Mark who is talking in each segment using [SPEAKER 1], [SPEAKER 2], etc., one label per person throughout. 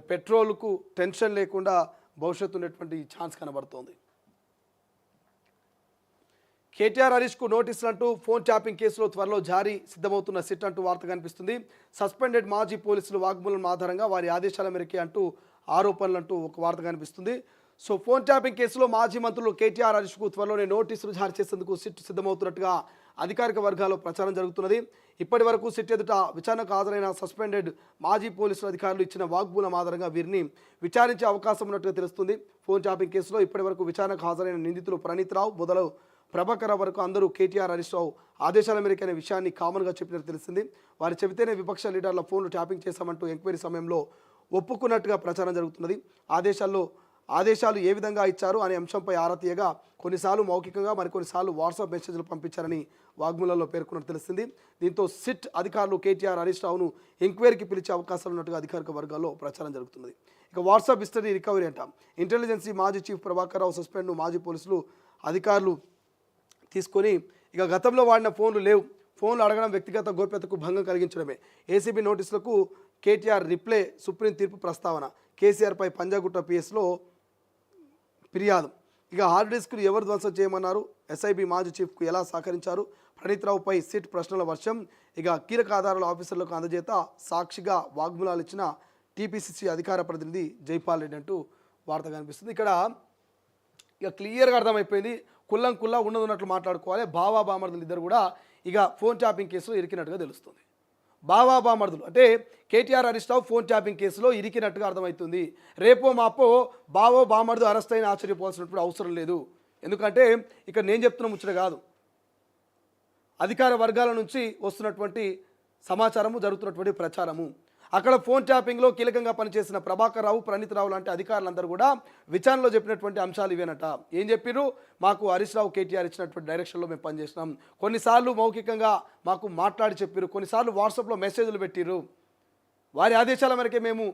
[SPEAKER 1] పెట్రోల్కు tension లేకుండా భవిష్యత్తు ఉన్నటువంటి ఛాన్స్ కనబడుతోంది. కేటీఆర్ హరీష్కు నోటీసులు అంటూ ఫోన్ ట్యాపింగ్ కేసులో త్వరలో జారీ సిద్ధమవుతున్న సిట్ అంటూ వార్త కనిపిస్తుంది. సస్పెండెడ్ మాజీ పోలీసులు వాగ్మూలం ఆధారంగా వారి ఆదేశాల మేరకే అంటూ ఆరోపణలు అంటూ ఒక వార్త కనిపిస్తుంది. సో ఫోన్ ట్యాపింగ్ కేసులో మాజీ మంత్రులు కేటీఆర్ హరీష్కు త్వరలోనే నోటీసులు జారీ చేసేందుకు సిట్ సిద్ధమవుతున్నట్టుగా అధికారిక వర్గాల్లో ప్రచారం జరుగుతున్నది. ఇప్పటి వరకు సిట్ ఎదుట విచారణకు హాజరైన సస్పెండెడ్ మాజీ పోలీసుల అధికారులు ఇచ్చిన వాగ్మూలం ఆధారంగా వీరిని విచారించే అవకాశం ఉన్నట్టుగా తెలుస్తుంది. ఫోన్ ట్యాపింగ్ కేసులో ఇప్పటి వరకు విచారణకు హాజరైన నిందితులు ప్రణీత్ రావు మొదలు ప్రభాకర్ వరకు అందరూ కేటీఆర్ హరీష్ రావు ఆదేశాల మేరకు అనే విషయాన్ని కామన్గా చెప్పినట్టు తెలిసింది. వారు చెబితేనే విపక్ష లీడర్ల ఫోన్లు ట్యాపింగ్ చేశామంటూ ఎంక్వైరీ సమయంలో ఒప్పుకున్నట్టుగా ప్రచారం జరుగుతున్నది. ఆదేశాలు ఏ విధంగా ఇచ్చారు అనే అంశంపై ఆరా తీయగా కొన్నిసార్లు మౌఖికంగా మరికొన్నిసార్లు వాట్సాప్ మెసేజ్లు పంపించారని వాగ్మూలంలో పేర్కొన్నట్టు తెలిసింది. దీంతో సిట్ అధికారులు కేటీఆర్ హరీష్ రావును ఎంక్వైరీకి పిలిచే అవకాశాలు ఉన్నట్టుగా అధికారిక వర్గాల్లో ప్రచారం జరుగుతున్నది. ఇక వాట్సాప్ హిస్టరీ రికవరీ అంట. ఇంటెలిజెన్సీ మాజీ చీఫ్ ప్రభాకర్ రావు సస్పెండ్ను మాజీ పోలీసులు అధికారులు తీసుకొని ఇక గతంలో వాడిన ఫోన్లు లేవు, ఫోన్లు అడగడం వ్యక్తిగత గోప్యతకు భంగం కలిగించడమే. ఏసీబీ నోటీసులకు కేటీఆర్ రిప్లై, సుప్రీం తీర్పు ప్రస్తావన, కేసీఆర్పై పంజాగుట్ట పిఎస్లో ఫిర్యాదు. ఇక హార్డ్ డిస్క్లు ఎవరు ధ్వంసం చేయమన్నారు, ఎస్ఐబి మాజీ చీఫ్కు ఎలా సహకరించారు, ప్రణీత్ రావుపై సిట్ ప్రశ్నల వర్షం. ఇక కీలక ఆధారాల ఆఫీసర్లకు అందజేత సాక్షిగా వాగ్మూలాలు ఇచ్చిన టీపీసీసీ అధికార ప్రతినిధి జైపాల్ రెడ్డి అంటూ వార్త కనిపిస్తుంది. ఇక్కడ ఇక క్లియర్గా అర్థమైపోయింది, కుల్లా ఉన్నట్లు మాట్లాడుకోవాలి. బావా బామర్దులు ఇద్దరు కూడా ఇక ఫోన్ ట్యాపింగ్ కేసులో ఇరికినట్టుగా తెలుస్తుంది. బావా బామర్దులు అంటే కేటీఆర్ హరీష్ రావు ఫోన్ ట్యాపింగ్ కేసులో ఇరికినట్టుగా అర్థమవుతుంది. రేపో మాపో బావో బామర్దు అరెస్ట్ అయిన ఆశ్చర్యపోవాల్సినప్పుడు అవసరం లేదు. ఎందుకంటే ఇక్కడ నేను చెప్తున్న ముచ్చట కాదు, అధికార వర్గాల నుంచి వస్తున్నటువంటి సమాచారము, జరుగుతున్నటువంటి ప్రచారము. అక్కడ ఫోన్ ట్యాపింగ్లో కీలకంగా పనిచేసిన ప్రభాకర్ రావు, ప్రణీత్ రావు లాంటి అధికారులందరూ కూడా విచారణలో చెప్పినటువంటి అంశాలు ఇవేనట. ఏం చెప్పిర్రు, మాకు హరీష్ రావు కేటీఆర్ ఇచ్చినటువంటి డైరెక్షన్లో మేము పనిచేసినాం, కొన్నిసార్లు మౌఖికంగా మాకు మాట్లాడి చెప్పిర్రు, కొన్నిసార్లు వాట్సాప్లో మెసేజ్లు పెట్టిర్రు, వారి ఆదేశాల మేరకే మేము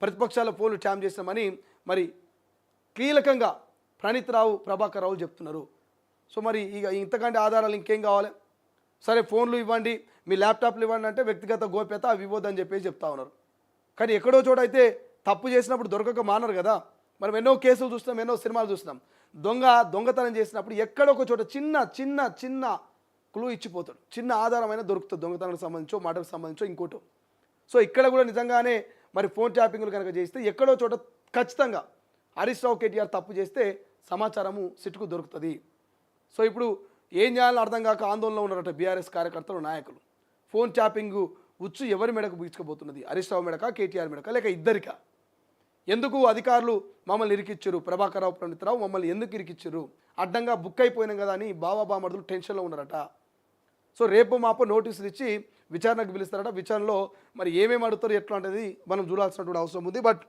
[SPEAKER 1] ప్రతిపక్షాల ఫోన్లు ట్యామ్ చేసినామని మరి కీలకంగా ప్రణీత్ రావు, ప్రభాకర్ రావు చెప్తున్నారు. సో మరి ఇక ఇంతకంటే ఆధారాలు ఇంకేం కావాలి? సరే ఫోన్లు ఇవ్వండి, మీ ల్యాప్టాప్లు ఇవ్వండి అంటే వ్యక్తిగత గోప్యత అవి ఇవ్వద్దని చెప్పేసి చెప్తా ఉన్నారు. కానీ ఎక్కడో చోటైతే తప్పు చేసినప్పుడు దొరకక మానరు కదా. మనం ఎన్నో కేసులు చూస్తున్నాం, ఎన్నో సినిమాలు చూస్తున్నాం. దొంగతనం చేసినప్పుడు ఎక్కడొక చోట చిన్న క్లూ ఇచ్చిపోతాడు, చిన్న ఆధారమైన దొరుకుతుంది, దొంగతనానికి సంబంధించో మాటకు సంబంధించో ఇంకోటో. సో ఇక్కడ కూడా నిజంగానే మరి ఫోన్ ట్యాపింగ్లు కనుక చేస్తే ఎక్కడో చోట ఖచ్చితంగా హరీష్ రావు కేటీఆర్ తప్పు చేస్తే సమాచారము సిట్కు దొరుకుతుంది. సో ఇప్పుడు ఏం చేయాలో అర్థం కాక ఆందోళనలో ఉన్నారట బీఆర్ఎస్ కార్యకర్తలు, నాయకులు. ఫోన్ ట్యాపింగ్ ఉచ్చు ఎవరి మెడకు బీచుకోబోతున్నది, హరీష్ రావు మెడక, కేటీఆర్ మెడక, లేక ఇద్దరిక? ఎందుకు అధికారులు మమ్మల్ని ఇరికిచ్చారు, ప్రభాకర్ రావు, ప్రణీత్ రావు మమ్మల్ని ఎందుకు ఇరికిచ్చారు, అడ్డంగా బుక్ అయిపోయినాం కదా అని బావా బామర్దులు టెన్షన్లో ఉన్నారట. సో రేపు మాపో నోటీసులు ఇచ్చి విచారణకు పిలుస్తారట. విచారణలో మరి ఏమేమి అడుగుతారు, ఎట్లా అనేది మనం చూడాల్సినటువంటి అవసరం ఉంది. బట్